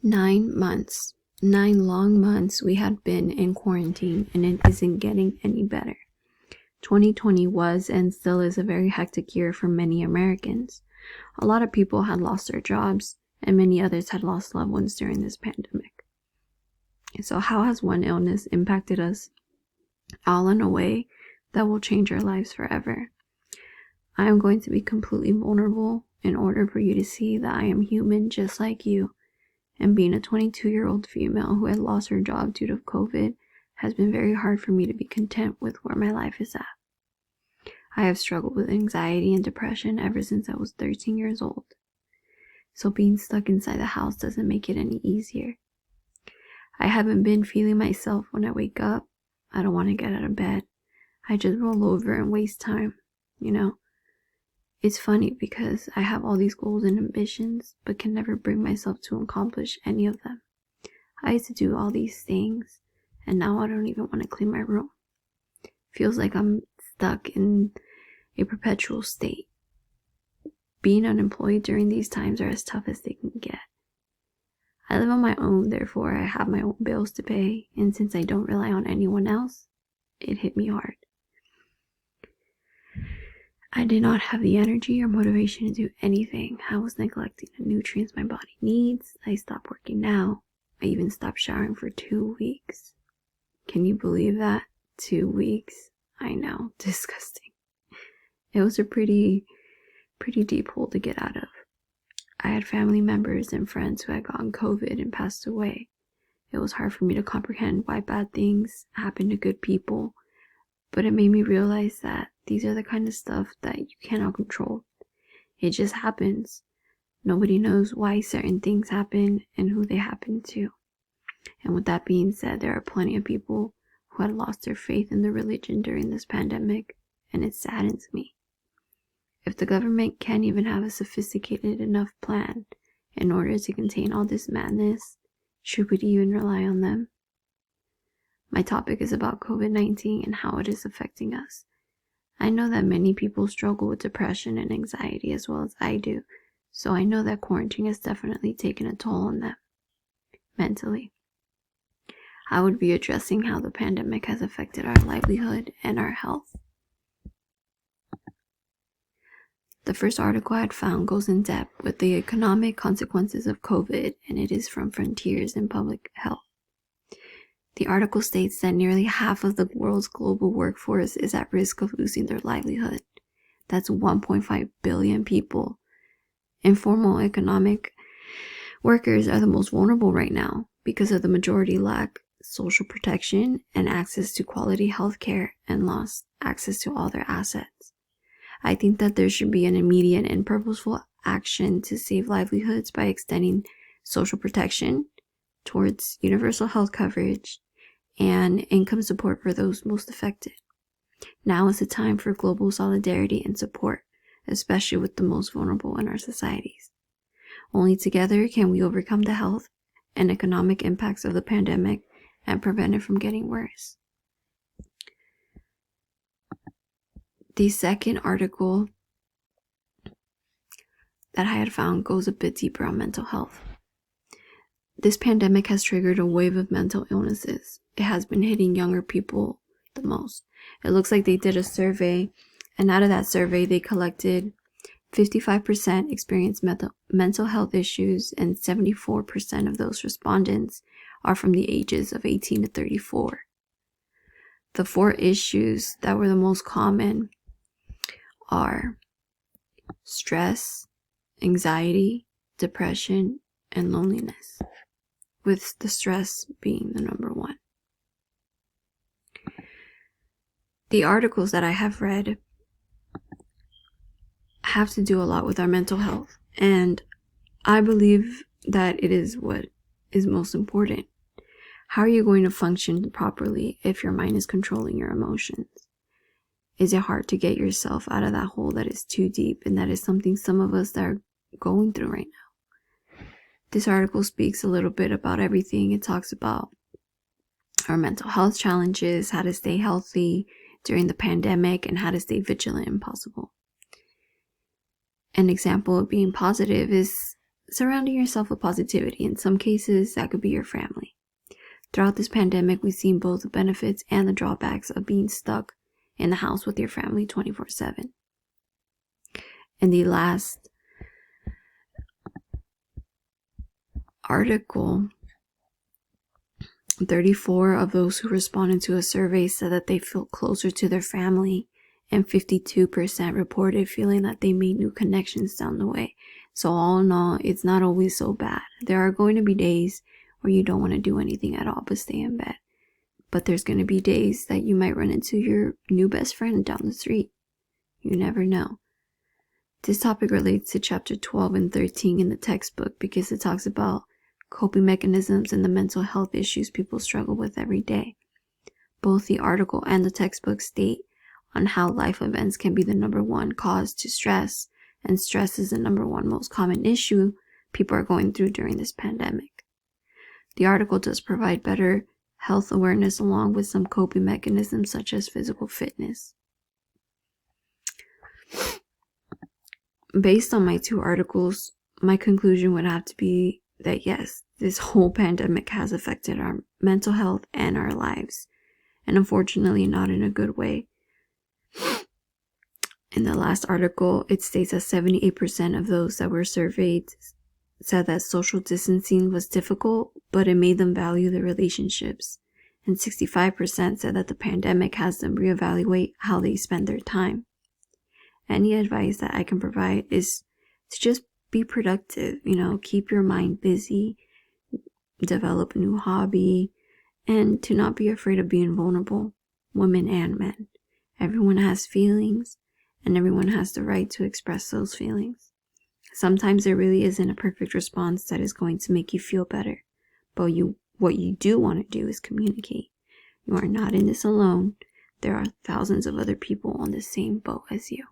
9 months, 9 long months we had been in quarantine, and it isn't getting any better. 2020 was and still is a very hectic year for many Americans. A lot of people had lost their jobs, and many others had lost loved ones during this pandemic. So how has one illness impacted us all in a way that will change our lives forever? I am going to be completely vulnerable in order for you to see that I am human just like you. And being a 22-year-old female who had lost her job due to COVID has been very hard for me to be content with where my life is at. I have struggled with anxiety and depression ever since I was 13 years old. So being stuck inside the house doesn't make it any easier. I haven't been feeling myself when I wake up. I don't want to get out of bed. I just roll over and waste time, It's funny because I have all these goals and ambitions, but can never bring myself to accomplish any of them. I used to do all these things, and now I don't even want to clean my room. Feels like I'm stuck in a perpetual state. Being unemployed during these times are as tough as they can get. I live on my own, therefore I have my own bills to pay, and since I don't rely on anyone else, it hit me hard. I did not have the energy or motivation to do anything. I was neglecting the nutrients my body needs. I stopped working out. I even stopped showering for 2 weeks. Can you believe that? 2 weeks? I know, disgusting. It was a pretty deep hole to get out of. I had family members and friends who had gotten COVID and passed away. It was hard for me to comprehend why bad things happen to good people, but it made me realize that these are the kind of stuff that you cannot control. It just happens. Nobody knows why certain things happen and who they happen to. And with that being said, there are plenty of people who had lost their faith in the religion during this pandemic, and it saddens me. If the government can't even have a sophisticated enough plan in order to contain all this madness, should we even rely on them? My topic is about COVID-19 and how it is affecting us. I know that many people struggle with depression and anxiety as well as I do, so I know that quarantine has definitely taken a toll on them, mentally. I would be addressing how the pandemic has affected our livelihood and our health. The first article I had found goes in depth with the economic consequences of COVID, and it is from Frontiers in Public Health. The article states that nearly half of the world's global workforce is at risk of losing their livelihood. That's 1.5 billion people. Informal economic workers are the most vulnerable right now because of the majority lack social protection and access to quality health care and lost access to all their assets. I think that there should be an immediate and purposeful action to save livelihoods by extending social protection towards universal health coverage and income support for those most affected. Now is the time for global solidarity and support, especially with the most vulnerable in our societies. Only together can we overcome the health and economic impacts of the pandemic and prevent it from getting worse. The second article that I had found goes a bit deeper on mental health. This pandemic has triggered a wave of mental illnesses. It has been hitting younger people the most. It looks like they did a survey, and out of that survey, they collected 55% experienced mental health issues, and 74% of those respondents are from the ages of 18 to 34. The 4 issues that were the most common are stress, anxiety, depression, and loneliness, with the stress being the number 1. The articles that I have read have to do a lot with our mental health, and I believe that it is what is most important. How are you going to function properly if your mind is controlling your emotions? Is it hard to get yourself out of that hole that is too deep, and that is something some of us that are going through right now? This article speaks a little bit about everything. It talks about our mental health challenges, how to stay healthy during the pandemic, and how to stay vigilant and possible. An example of being positive is surrounding yourself with positivity. In some cases, that could be your family. Throughout this pandemic, we've seen both the benefits and the drawbacks of being stuck in the house with your family 24/7. In the last article, 34 of those who responded to a survey said that they feel closer to their family, and 52% reported feeling that they made new connections down the way. So all in all, it's not always so bad. There are going to be days where you don't want to do anything at all but stay in bed. But there's going to be days that you might run into your new best friend down the street. You never know. This topic relates to chapter 12 and 13 in the textbook because it talks about coping mechanisms and the mental health issues people struggle with every day. Both the article and the textbook state on how life events can be the number one cause to stress, and stress is the number one most common issue people are going through during this pandemic. The article does provide better health awareness along with some coping mechanisms such as physical fitness. Based on my two articles, my conclusion would have to be that yes, this whole pandemic has affected our mental health and our lives, and unfortunately not in a good way. In the last article, it states that 78% of those that were surveyed said that social distancing was difficult, but it made them value their relationships. And 65% said that the pandemic has them reevaluate how they spend their time. Any advice that I can provide is to just be productive, keep your mind busy, develop a new hobby, and to not be afraid of being vulnerable, women and men. Everyone has feelings, and everyone has the right to express those feelings. Sometimes there really isn't a perfect response that is going to make you feel better, but what you do want to do is communicate. You are not in this alone. There are thousands of other people on the same boat as you.